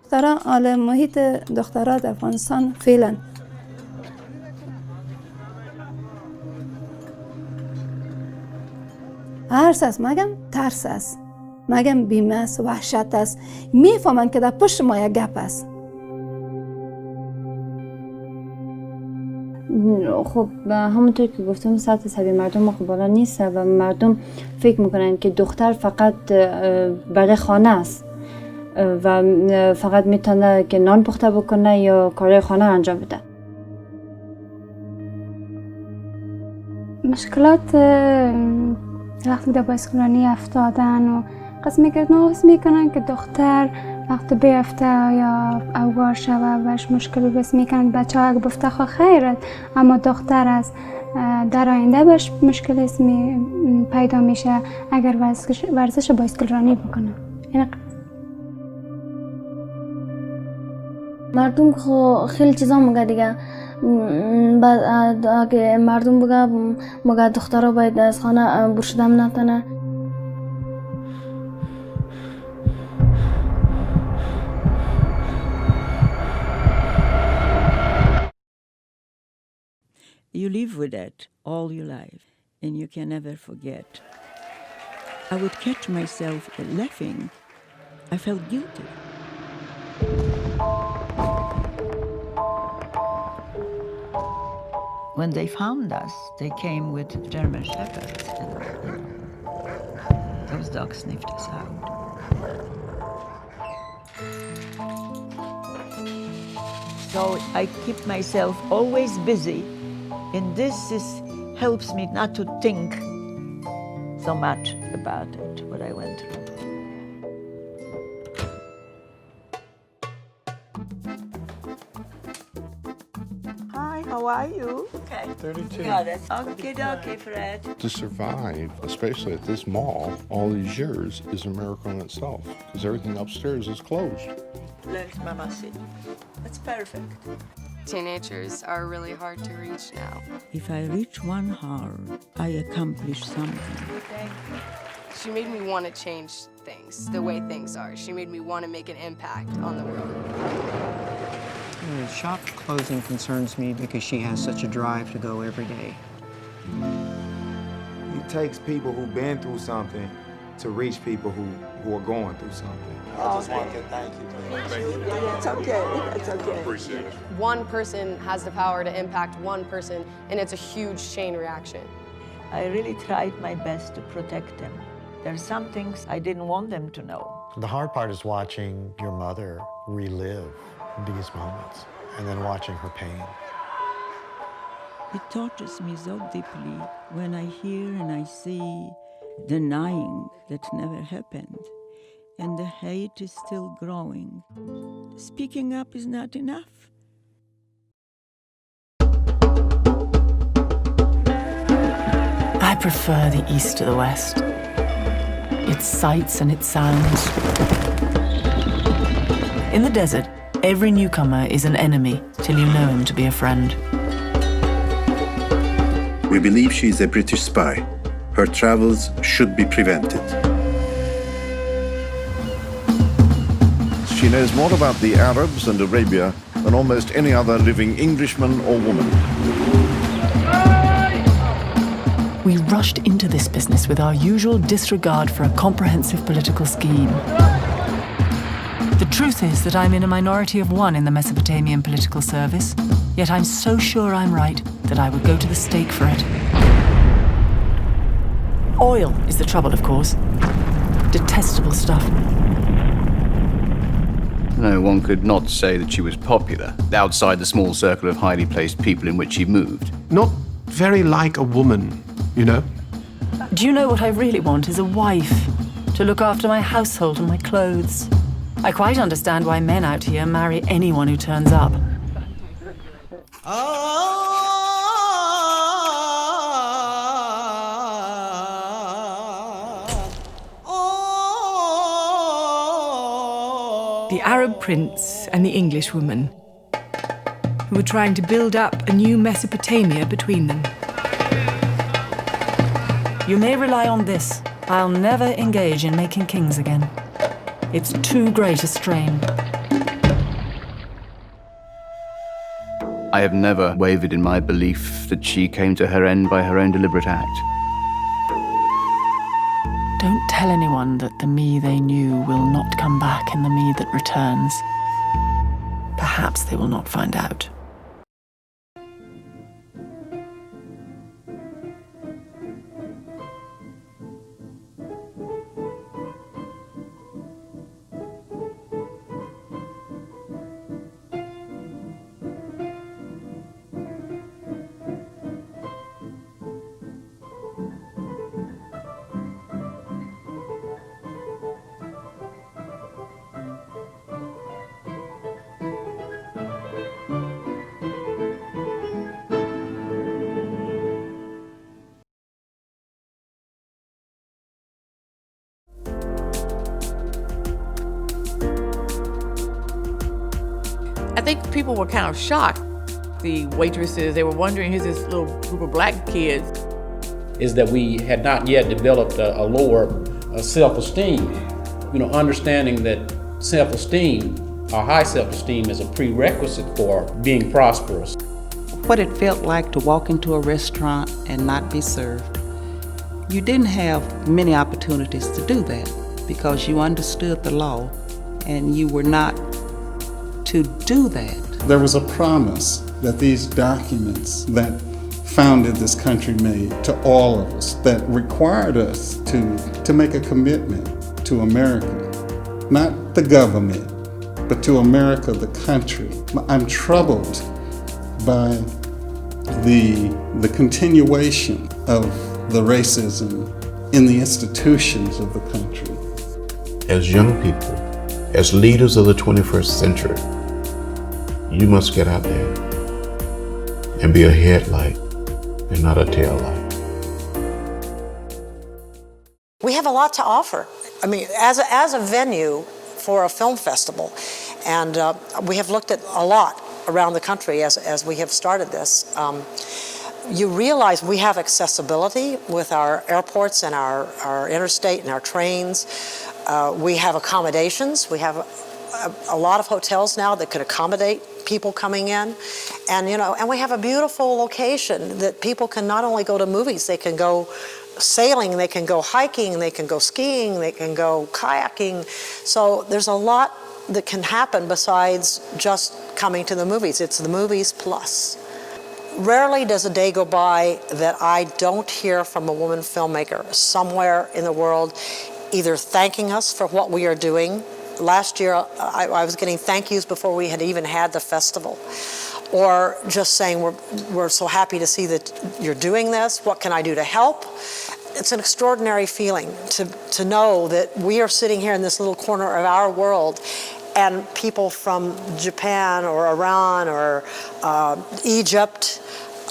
دخترها حال محیط دخترها در افغانستان فعلا هرس است، مگم ترس است، مگم بیمه است، وحشت است. میفهمن که در پشت ما یک گپ است. خب همونطور که گفتم سطح سوی مردم خب بالا نیست و مردم فکر میکنن که دختر فقط برای خانه است و فقط میتونه که نان پخته بکنه یا کارهای خانه انجام بده. مشکلات وقتی در بایسکلانی افتادن و قسم میکنن که دختر وقتی بیفته یا اوار شوه بهش مشکلی بس میکنن بچه ها اگه بفته خواه خیرت، اما دختر از در آینده بهش مشکل اسمی پیدا میشه اگر ورزش بایسکلرانی بکنه. مردم خو خیلی چیزا میگه دیگه. بعد اگه مردم بگه دخترها باید از خانه برشدم نتنه. You live with it all your life, and you can never forget. I would catch myself laughing. I felt guilty. When they found us, they came with German shepherds, and those dogs sniffed us out. So I keep myself always busy. And this helps me not to think so much about it, what I went through. Hi, how are you? Okay. 32. Got it. Okay, Fred. To survive, especially at this mall, all these years is a miracle in itself, because everything upstairs is closed. Let Mama sit. That's perfect. Teenagers are really hard to reach now. If I reach one heart, I accomplish something. She made me want to change things, the way things are. She made me want to make an impact on the world. The shop closing concerns me because she has such a drive to go every day. It takes people who've been through something to reach people who are going through something. I just want to thank you. It's okay. It's okay. Appreciate it. One person has the power to impact one person, and it's a huge chain reaction. I really tried my best to protect them. There are some things I didn't want them to know. The hard part is watching your mother relive these moments and then watching her pain. It touches me so deeply when I hear and I see denying that never happened, and the hate is still growing. Speaking up is not enough. I prefer the East to the West. Its sights and its sounds. In the desert, every newcomer is an enemy till you know him to be a friend. We believe she is a British spy. Her travels should be prevented. She knows more about the Arabs and Arabia than almost any other living Englishman or woman. We rushed into this business with our usual disregard for a comprehensive political scheme. The truth is that I'm in a minority of one in the Mesopotamian political service, yet I'm so sure I'm right that I would go to the stake for it. Oil is the trouble, of course. Detestable stuff. No, one could not say that she was popular outside the small circle of highly placed people in which she moved. Not very like a woman, you know? Do you know what I really want is a wife to look after my household and my clothes. I quite understand why men out here marry anyone who turns up. The Arab prince and the English woman, who were trying to build up a new Mesopotamia between them. You may rely on this. I'll never engage in making kings again. It's too great a strain. I have never wavered in my belief that she came to her end by her own deliberate act. Don't tell anyone that the me they knew will not come back in the me that returns. Perhaps they will not find out. I think people were kind of shocked. The waitresses, they were wondering, who's this little group of black kids? Is that we had not yet developed a lower self-esteem. You know, understanding that self-esteem, or high self-esteem, is a prerequisite for being prosperous. What it felt like to walk into a restaurant and not be served. You didn't have many opportunities to do that because you understood the law and you were not to do that. There was a promise that these documents that founded this country made to all of us, that required us to make a commitment to America, not the government, but to America, the country. I'm troubled by the continuation of the racism in the institutions of the country. As young people, as leaders of the 21st century, you must get out there and be a headlight and not a tail light. We have a lot to offer. I mean, as a venue for a film festival, and we have looked at a lot around the country as we have started this. You realize we have accessibility with our airports and our interstate and our trains. We have accommodations. We have a lot of hotels now that could accommodate people coming in, and we have a beautiful location that people can not only go to movies, they can go sailing, they can go hiking, they can go skiing, they can go kayaking. So there's a lot that can happen besides just coming to the movies. It's the movies plus. Rarely does a day go by that I don't hear from a woman filmmaker somewhere in the world either thanking us for what we are doing. Last year, I was getting thank yous before we had even had the festival, or just saying, we're so happy to see that you're doing this. What can I do to help? It's an extraordinary feeling to know that we are sitting here in this little corner of our world, and people from Japan or Iran or Egypt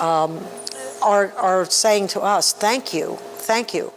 are saying to us, thank you, thank you.